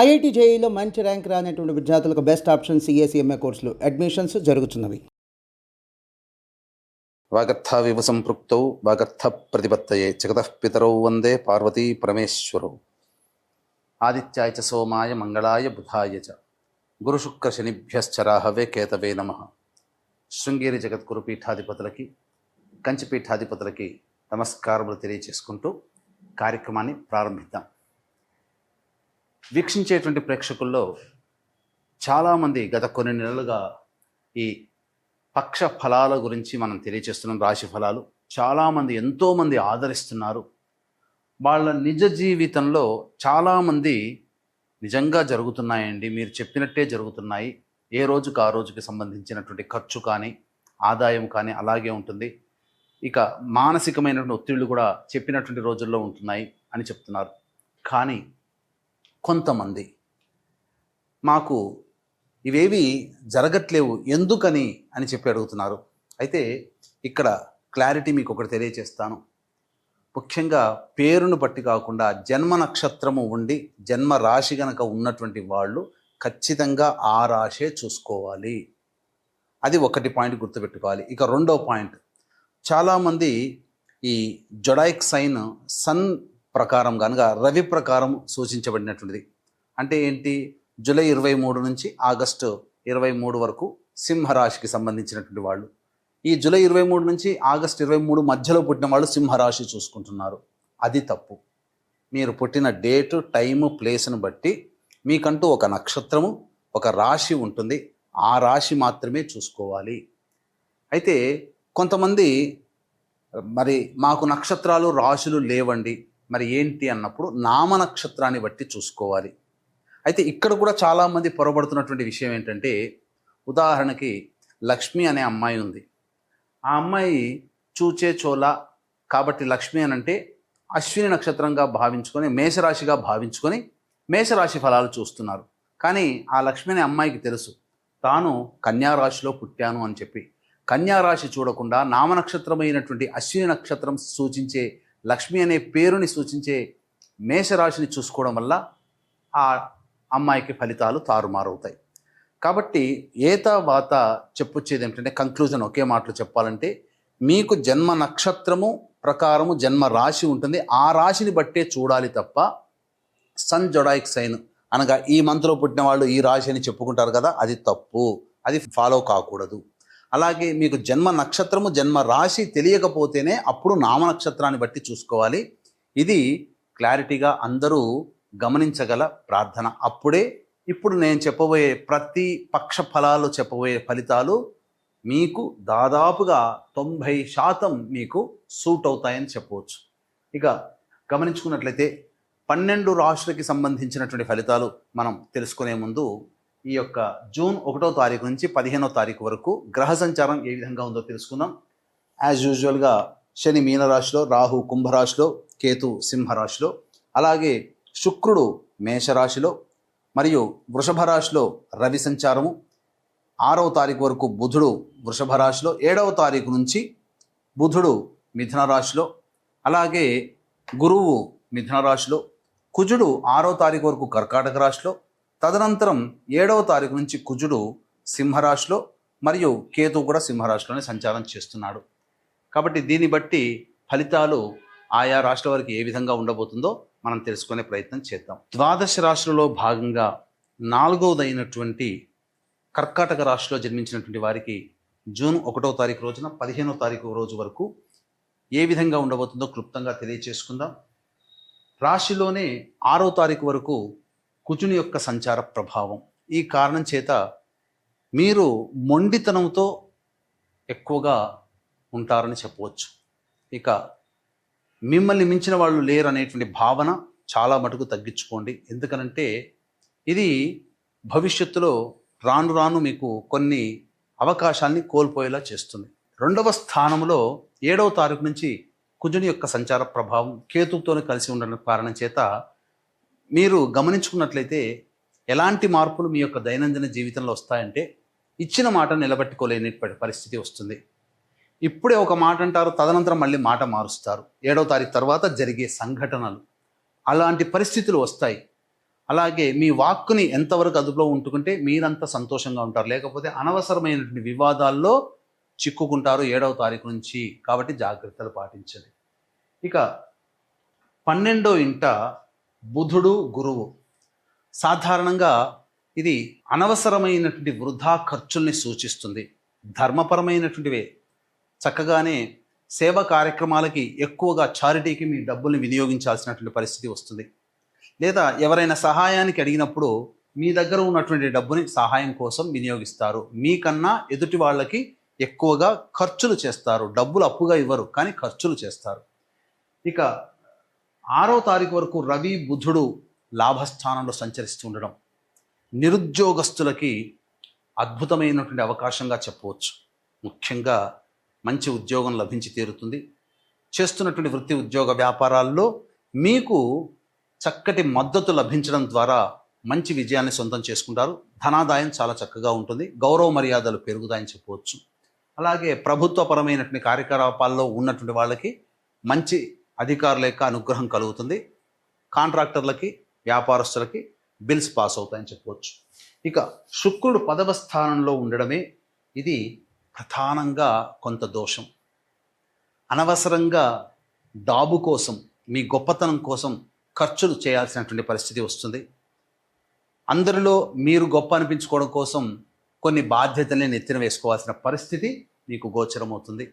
IIT జేఈలో మంచి rank రానటువంటి విద్యార్థులకు బెస్ట్ ఆప్షన్ సిఏ కోర్సులు అడ్మిషన్స్ జరుగుతున్నవి. వాగర్థావివ సంపృక్తౌ వాగర్థ ప్రతిపత్తయే జగతః పితరౌ వందే పార్వతీ పరమేశ్వరౌ. ఆదిత్యాయ చ సోమాయ మంగళాయ బుధాయ చ గురుశుక్ర శనిభ్యశ్చరాహవే కేతవే నమః. శృంగేరి జగద్గురు పీఠాధిపతులకి, కంచి పీఠాధిపతులకి నమస్కారములు తెలియచేసుకుంటూ కార్యక్రమాన్ని ప్రారంభిద్దాం. వీక్షించేటువంటి ప్రేక్షకుల్లో చాలామంది గత కొన్ని నెలలుగా ఈ పక్ష ఫలాల గురించి మనం తెలియచేస్తున్నాం. రాశి ఫలాలు చాలామంది ఎంతోమంది ఆదరిస్తున్నారు. వాళ్ళ నిజ జీవితంలో చాలామంది నిజంగా జరుగుతున్నాయండి, మీరు చెప్పినట్టే జరుగుతున్నాయి, ఏ రోజుకు ఆ రోజుకి సంబంధించినటువంటి ఖర్చు కానీ ఆదాయం కానీ అలాగే ఉంటుంది, ఇక మానసికమైనటువంటి ఒత్తిళ్లు కూడా చెప్పినటువంటి రోజుల్లో ఉంటున్నాయి అని చెప్తున్నారు. కానీ కొంతమంది మాకు ఇవేవి జరగట్లేవు ఎందుకని అని చెప్పి అడుగుతున్నారు. అయితే ఇక్కడ క్లారిటీ మీకు ఒకటి తెలియచేస్తాను. ముఖ్యంగా పేరును బట్టి కాకుండా జన్మ నక్షత్రము ఉండి జన్మ రాశి గనక ఉన్నటువంటి వాళ్ళు ఖచ్చితంగా ఆ రాశే చూసుకోవాలి. అది ఒకటి పాయింట్ గుర్తుపెట్టుకోవాలి. ఇక రెండో పాయింట్, చాలామంది ఈ జొడాయిక్ సైన్ సన్ ప్రకారం కనుక రవి ప్రకారం సూచించబడినటువంటిది. అంటే ఏంటి, జూలై 23 నుంచి ఆగస్టు 23 వరకు సింహరాశికి సంబంధించినటువంటి వాళ్ళు. ఈ జూలై 23 నుంచి ఆగస్టు 23 మధ్యలో పుట్టిన వాళ్ళు సింహరాశి చూసుకుంటున్నారు. అది తప్పు. మీరు పుట్టిన డేటు, టైము, ప్లేస్ను బట్టి మీకంటూ ఒక నక్షత్రము, ఒక రాశి ఉంటుంది. ఆ రాశి మాత్రమే చూసుకోవాలి. అయితే కొంతమంది మరి మాకు నక్షత్రాలు రాశులు లేవండి, మరి ఏంటి అన్నప్పుడు నామ నక్షత్రాన్ని బట్టి చూసుకోవాలి. అయితే ఇక్కడ కూడా చాలామంది పొరబడుతున్నటువంటి విషయం ఏంటంటే, ఉదాహరణకి లక్ష్మి అనే అమ్మాయి ఉంది. ఆ అమ్మాయి చూచే చోళ కాబట్టి లక్ష్మి అని అంటే అశ్విని నక్షత్రంగా భావించుకొని మేషరాశిగా భావించుకొని మేషరాశి ఫలాలు చూస్తున్నారు. కానీ ఆ లక్ష్మి అనే అమ్మాయికి తెలుసు తాను కన్యారాశిలో పుట్టాను అని చెప్పి. కన్యారాశి చూడకుండా నామనక్షత్రమైనటువంటి అశ్విని నక్షత్రం సూచించే లక్ష్మి అనే పేరుని సూచించే మేషరాశిని చూసుకోవడం వల్ల ఆ అమ్మాయికి ఫలితాలు తారుమారవుతాయి. కాబట్టి ఏతావాత చెప్పొచ్చేది ఏమిటంటే, కంక్లూజన్ ఒకే మాటలో చెప్పాలంటే, మీకు జన్మ నక్షత్రము ప్రకారము జన్మ రాశి ఉంటుంది. ఆ రాశిని బట్టే చూడాలి తప్ప సన్ జొడాయిక్ సైన్ అనగా ఈ మంత్లో పుట్టిన వాళ్ళు ఈ రాశి అని చెప్పుకుంటారు కదా, అది తప్పు. అది ఫాలో కాకూడదు. అలాగే మీకు జన్మ నక్షత్రము జన్మ రాశి తెలియకపోతేనే అప్పుడు నామ నక్షత్రాన్ని బట్టి చూసుకోవాలి. ఇది క్లారిటీగా అందరూ గమనించగల ప్రార్థన. అప్పుడే ఇప్పుడు నేను చెప్పబోయే ప్రతి పక్ష ఫలాలు చెప్పబోయే ఫలితాలు మీకు దాదాపుగా 90% మీకు సూట్ అవుతాయని చెప్పవచ్చు. ఇక గమనించుకున్నట్లయితే 12 రాశులకి సంబంధించినటువంటి ఫలితాలు మనం తెలుసుకునే ముందు ఈ యొక్క జూన్ 1వ తారీఖు నుంచి 15వ తారీఖు వరకు గ్రహ సంచారం ఏ విధంగా ఉందో తెలుసుకుందాం. యాజ్ యూజువల్గా శని మీనరాశిలో, రాహు కుంభరాశిలో, కేతు సింహరాశిలో, అలాగే శుక్రుడు మేషరాశిలో మరియు వృషభ రాశిలో రవి సంచారము, 6వ తారీఖు వరకు బుధుడు వృషభ రాశిలో, 7వ తారీఖు నుంచి బుధుడు మిథున రాశిలో, అలాగే గురువు మిథున రాశిలో, కుజుడు 6వ తారీఖు వరకు కర్కాటక రాశిలో, తదనంతరం 7వ తారీఖు నుంచి కుజుడు సింహరాశిలో మరియు కేతు కూడా సింహరాశిలోనే సంచారం చేస్తున్నాడు. కాబట్టి దీన్ని బట్టి ఫలితాలు ఆయా రాశుల వారికి ఏ విధంగా ఉండబోతుందో మనం తెలుసుకునే ప్రయత్నం చేద్దాం. ద్వాదశ రాశులలో భాగంగా 4వదైనటువంటి కర్కాటక రాశిలో జన్మించినటువంటి వారికి జూన్ 1వ తారీఖు రోజున 15వ తారీఖు రోజు వరకు ఏ విధంగా ఉండబోతుందో క్లుప్తంగా తెలియచేసుకుందాం. రాశిలోనే 6వ తారీఖు వరకు కుజుని యొక్క సంచార ప్రభావం. ఈ కారణం చేత మీరు మొండితనంతో ఎక్కువగా ఉంటారని చెప్పవచ్చు. ఇక మిమ్మల్ని మించిన వాళ్ళు లేరు అనేటువంటి భావన చాలా మటుకు తగ్గించుకోండి. ఎందుకనంటే ఇది భవిష్యత్తులో రాను రాను మీకు కొన్ని అవకాశాన్ని కోల్పోయేలా చేస్తుంది. 2వ స్థానంలో 7వ తారీఖు నుంచి కుజుని యొక్క సంచార ప్రభావం కేతువుతోనే కలిసి ఉండడం కారణం చేత మీరు గమనించుకున్నట్లయితే ఎలాంటి మార్పులు మీ యొక్క దైనందిన జీవితంలో వస్తాయంటే, ఇచ్చిన మాట నిలబెట్టుకోలేని పరిస్థితి వస్తుంది. ఇప్పుడే ఒక మాట అంటారు, తదనంతరం మళ్ళీ మాట మారుస్తారు. 7వ తారీఖు తర్వాత జరిగే సంఘటనలు అలాంటి పరిస్థితులు వస్తాయి. అలాగే మీ వాక్కుని ఎంతవరకు అదుపులో ఉంటుకుంటే మీరంత సంతోషంగా ఉంటారు, లేకపోతే అనవసరమైనటువంటి వివాదాల్లో చిక్కుకుంటారు 7వ తారీఖు నుంచి. కాబట్టి జాగ్రత్తలు పాటించండి. ఇక 12వ ఇంట బుధుడు గురువు. సాధారణంగా ఇది అనవసరమైనటువంటి వృధా ఖర్చుల్ని సూచిస్తుంది. ధర్మపరమైనటువంటివే చక్కగానే సేవా కార్యక్రమాలకి ఎక్కువగా చారిటీకి మీ డబ్బుల్ని వినియోగించాల్సినటువంటి పరిస్థితి వస్తుంది. లేదా ఎవరైనా సహాయానికి అడిగినప్పుడు మీ దగ్గర ఉన్నటువంటి డబ్బుని సహాయం కోసం వినియోగిస్తారు. మీకన్నా ఎదుటి వాళ్ళకి ఎక్కువగా ఖర్చులు చేస్తారు. డబ్బులు అప్పుగా ఇవ్వరు, కానీ ఖర్చులు చేస్తారు. ఇక 6వ తారీఖు వరకు రవి బుధుడు లాభస్థానంలో సంచరిస్తూ ఉండడం నిరుద్యోగస్తులకి అద్భుతమైనటువంటి అవకాశంగా చెప్పవచ్చు. ముఖ్యంగా మంచి ఉద్యోగం లభించి తీరుతుంది. చేస్తున్నటువంటి వృత్తి ఉద్యోగ వ్యాపారాల్లో మీకు చక్కటి మద్దతు లభించడం ద్వారా మంచి విజయాన్ని సొంతం చేసుకుంటారు. ధనాదాయం చాలా చక్కగా ఉంటుంది. గౌరవ మర్యాదలు పెరుగుతాయని చెప్పవచ్చు. అలాగే ప్రభుత్వపరమైనటువంటి కార్యకలాపాల్లో ఉన్నటువంటి వాళ్ళకి మంచి అధికారుల యొక్క అనుగ్రహం కలుగుతుంది. కాంట్రాక్టర్లకి, వ్యాపారస్తులకి బిల్స్ పాస్ అవుతాయని చెప్పవచ్చు. ఇక శుక్రుడు 10వ స్థానంలో ఉండడమే ఇది ప్రధానంగా కొంత దోషం. అనవసరంగా డాబు కోసం, మీ గొప్పతనం కోసం ఖర్చులు చేయాల్సినటువంటి పరిస్థితి వస్తుంది. అందరిలో మీరు గొప్ప అనిపించుకోవడం కోసం కొన్ని బాధ్యతల్ని నెత్తిన వేసుకోవాల్సిన పరిస్థితి మీకు గోచరమవుతుంది.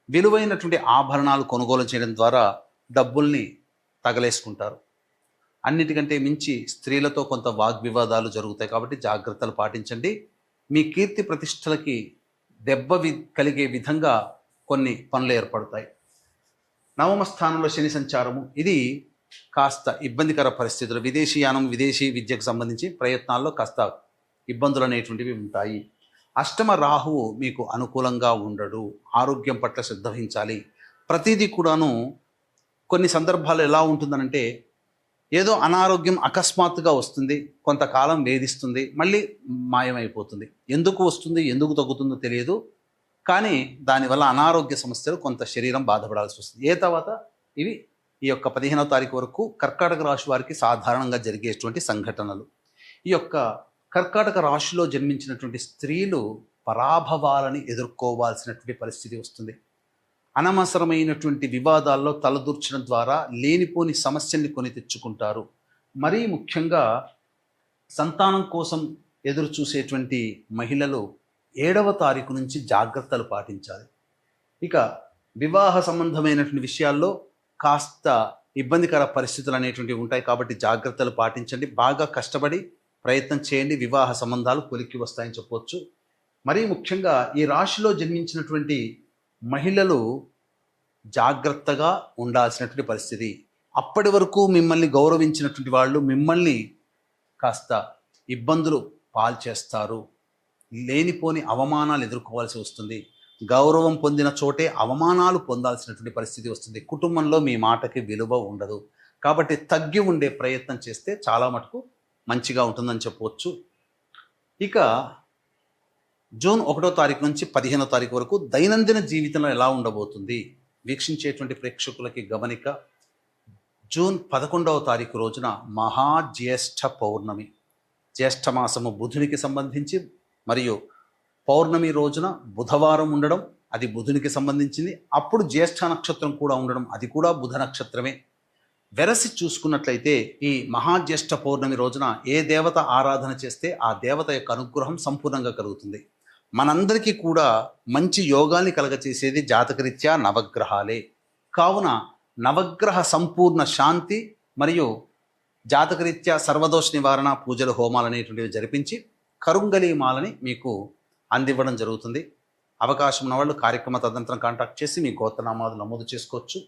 విలువైనటువంటి ఆభరణాలు కొనుగోలు చేయడం ద్వారా డబ్బుల్ని తగలేసుకుంటారు. అన్నిటికంటే మించి స్త్రీలతో కొంత వాగ్వివాదాలు జరుగుతాయి. కాబట్టి జాగ్రత్తలు పాటించండి. మీ కీర్తి ప్రతిష్టలకి దెబ్బ కలిగే విధంగా కొన్ని పనులు ఏర్పడతాయి. 9వ స్థానంలో శని సంచారము ఇది కాస్త ఇబ్బందికర పరిస్థితులు. విదేశీయానం, విదేశీ విద్యకు సంబంధించి ప్రయత్నాల్లో కాస్త ఇబ్బందులు అనేటువంటివి ఉంటాయి. అష్టమ రాహువు మీకు అనుకూలంగా ఉండడు. ఆరోగ్యం పట్ల శ్రద్ధ వహించాలి. ప్రతిదీ కూడాను కొన్ని సందర్భాలు ఎలా ఉంటుందనంటే ఏదో అనారోగ్యం అకస్మాత్తుగా వస్తుంది, కొంతకాలం వేధిస్తుంది, మళ్ళీ మాయమైపోతుంది. ఎందుకు వస్తుంది, ఎందుకు తగ్గుతుందో తెలియదు, కానీ దానివల్ల అనారోగ్య సమస్యలు కొంత శరీరం బాధపడాల్సి వస్తుంది. తర్వాత ఇవి ఈ యొక్క 15వ తారీఖు వరకు కర్కాటక రాశి వారికి సాధారణంగా జరిగేటువంటి సంఘటనలు. ఈ యొక్క కర్కాటక రాశిలో జన్మించినటువంటి స్త్రీలు పరాభవాలని ఎదుర్కోవాల్సినటువంటి పరిస్థితి వస్తుంది. అనవసరమైనటువంటి వివాదాల్లో తలదూర్చడం ద్వారా లేనిపోని సమస్యల్ని కొని తెచ్చుకుంటారు. మరీ ముఖ్యంగా సంతానం కోసం ఎదురు చూసేటువంటి మహిళలు 7వ తారీఖు నుంచి జాగ్రత్తలు పాటించాలి. ఇక వివాహ సంబంధమైనటువంటి విషయాల్లో కాస్త ఇబ్బందికర పరిస్థితులు అనేటువంటివి ఉంటాయి. కాబట్టి జాగ్రత్తలు పాటించండి. బాగా కష్టపడి ప్రయత్నం చేయండి. వివాహ సంబంధాలు కొలిక్కి వస్తాయని చెప్పవచ్చు. మరీ ముఖ్యంగా ఈ రాశిలో జన్మించినటువంటి మహిళలు జాగ్రత్తగా ఉండాల్సినటువంటి పరిస్థితి. అప్పటి వరకు మిమ్మల్ని గౌరవించినటువంటి వాళ్ళు మిమ్మల్ని కాస్త ఇబ్బందులు పాల్చేస్తారు. లేనిపోని అవమానాలు ఎదుర్కోవాల్సి వస్తుంది. గౌరవం పొందిన చోటే అవమానాలు పొందాల్సినటువంటి పరిస్థితి వస్తుంది. కుటుంబంలో మీ మాటకి విలువ ఉండదు. కాబట్టి తగ్గి ఉండే ప్రయత్నం చేస్తే చాలా మటుకు మంచిగా ఉంటుందని చెప్పవచ్చు. ఇక జూన్ 1వ తారీఖు నుంచి 15వ తారీఖు వరకు దైనందిన జీవితంలో ఎలా ఉండబోతుంది వీక్షించేటువంటి ప్రేక్షకులకి గమనిక. జూన్ 11వ తారీఖు రోజున మహాజ్యేష్ఠ పౌర్ణమి. జ్యేష్ఠ మాసము బుధునికి సంబంధించి, మరియు పౌర్ణమి రోజున బుధవారం ఉండడం అది బుధునికి సంబంధించింది. అప్పుడు జ్యేష్ఠ నక్షత్రం కూడా ఉండడం అది కూడా బుధ నక్షత్రమే. వెరసి చూసుకున్నట్లయితే ఈ మహాజ్యేష్ఠ పౌర్ణమి రోజున ఏ దేవత ఆరాధన చేస్తే ఆ దేవత యొక్క అనుగ్రహం సంపూర్ణంగా కలుగుతుంది. మనందరికీ కూడా మంచి యోగాల్ని కలగచేసేది జాతకరీత్యా నవగ్రహాలే. కావున నవగ్రహ సంపూర్ణ శాంతి మరియు జాతకరీత్యా సర్వదోష నివారణ పూజలు, హోమాలు అనేటువంటివి జరిపించి కరుంగలి మాలని మీకు అందివ్వడం జరుగుతుంది. అవకాశం ఉన్న వాళ్ళు కార్యక్రమ తదనంతరం కాంటాక్ట్ చేసి మీ గోత్రనామాలు నమోదు చేసుకోవచ్చు.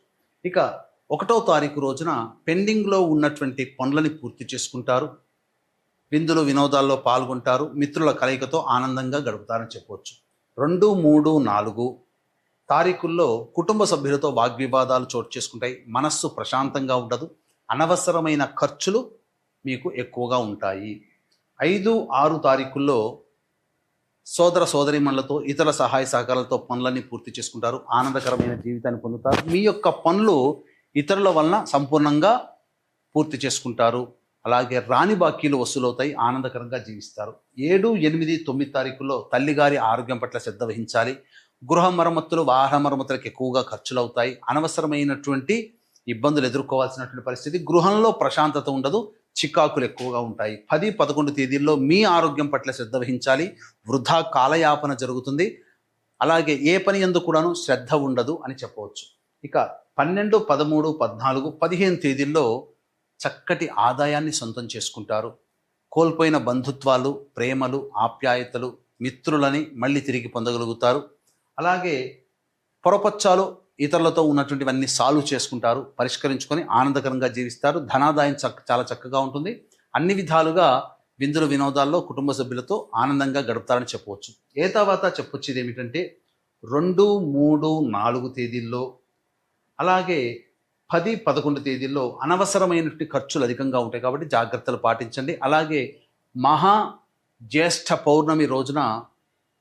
ఇక 1వ తారీఖు రోజున పెండింగ్లో ఉన్నటువంటి పనులని పూర్తి చేసుకుంటారు. విందులు వినోదాల్లో పాల్గొంటారు. మిత్రుల కలయికతో ఆనందంగా గడుపుతారని చెప్పవచ్చు. 2, 3, 4 తారీఖుల్లో కుటుంబ సభ్యులతో వాగ్వివాదాలు చోటు చేసుకుంటాయి. మనస్సు ప్రశాంతంగా ఉండదు. అనవసరమైన ఖర్చులు మీకు ఎక్కువగా ఉంటాయి. 5, 6 తారీఖుల్లో సోదర సోదరీమణులతో ఇతర సహాయ సహకారాలతో పనులన్నీ పూర్తి చేసుకుంటారు. ఆనందకరమైన జీవితాన్ని పొందుతారు. మీ యొక్క పనులు ఇతరుల వలన సంపూర్ణంగా పూర్తి చేసుకుంటారు. అలాగే రాని బాకీలు వసూలవుతాయి, ఆనందకరంగా జీవిస్తారు. 7, 8, 9 తారీఖుల్లో తల్లిగారి ఆరోగ్యం పట్ల శ్రద్ధ వహించాలి. గృహ మరమ్మతులు, వాహన మరమ్మతులకు ఎక్కువగా ఖర్చులు అవుతాయి. అనవసరమైనటువంటి ఇబ్బందులు ఎదుర్కోవాల్సినటువంటి పరిస్థితి. గృహంలో ప్రశాంతత ఉండదు, చికాకులు ఎక్కువగా ఉంటాయి. 10, 11 తేదీల్లో మీ ఆరోగ్యం పట్ల శ్రద్ధ వహించాలి. వృధా కాలయాపన జరుగుతుంది. అలాగే ఏ పని యందు కూడాను శ్రద్ధ ఉండదు అని చెప్పవచ్చు. ఇక 12, 13, 14, 15 తేదీల్లో చక్కటి ఆదాయాన్ని సొంతం చేసుకుంటారు. కోల్పోయిన బంధుత్వాలు, ప్రేమలు, ఆప్యాయతలు, మిత్రులని మళ్ళీ తిరిగి పొందగలుగుతారు. అలాగే పొరపచ్చాలు, ఇతరులతో ఉన్నటువంటివన్నీ సాల్వ్ చేసుకుంటారు, పరిష్కరించుకొని ఆనందకరంగా జీవిస్తారు. ధనాదాయం చాలా చక్కగా ఉంటుంది. అన్ని విధాలుగా విందులు వినోదాల్లో కుటుంబ సభ్యులతో ఆనందంగా గడుపుతారని చెప్పవచ్చు. ఏ తర్వాత చెప్పొచ్చేది ఏమిటంటే 2, 3, 4 తేదీల్లో అలాగే 10, 11 తేదీల్లో అనవసరమైనటువంటి ఖర్చులు అధికంగా ఉంటాయి కాబట్టి జాగ్రత్తలు పాటించండి. అలాగే మహా జ్యేష్ఠ పౌర్ణమి రోజున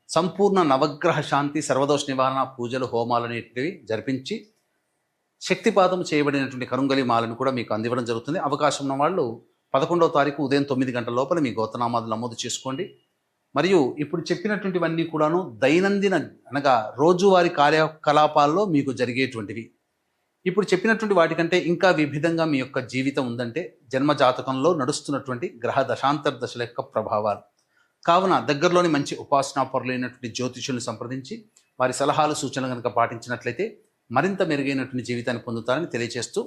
సంపూర్ణ నవగ్రహ శాంతి, సర్వదోష నివారణ పూజలు, హోమాలు అనేటివి జరిపించి శక్తిపాతం చేయబడినటువంటి కరుంగలి మాలను కూడా మీకు అందివ్వడం జరుగుతుంది. అవకాశం ఉన్న వాళ్ళు 11వ తారీఖు ఉదయం 9 గంటల లోపల మీ గోత్రనామాలు నమోదు చేసుకోండి. మరియు ఇప్పుడు చెప్పినటువంటివన్నీ కూడాను దైనందిన అనగా రోజువారీ కార్యకలాపాల్లో మీకు జరిగేటువంటివి. ఇప్పుడు చెప్పినటువంటి వాటికంటే ఇంకా విభిన్నంగా మీ యొక్క జీవితం ఉందంటే జన్మ జాతకంలో నడుస్తున్నటువంటి గ్రహ దశాంతర దశల యొక్క ప్రభావాలు. కావున దగ్గరలోని మంచి ఉపాసనా పరులైనటువంటి జ్యోతిషులను సంప్రదించి వారి సలహాలు, సూచనలు కనుక పాటించినట్లయితే మరింత మెరుగైనటువంటి జీవితాన్ని పొందుతారని తెలియజేస్తూ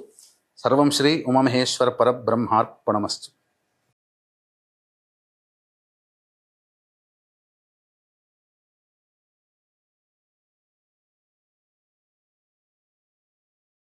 సర్వం శ్రీ ఉమామహేశ్వర పరబ్రహ్మార్పణమస్తు.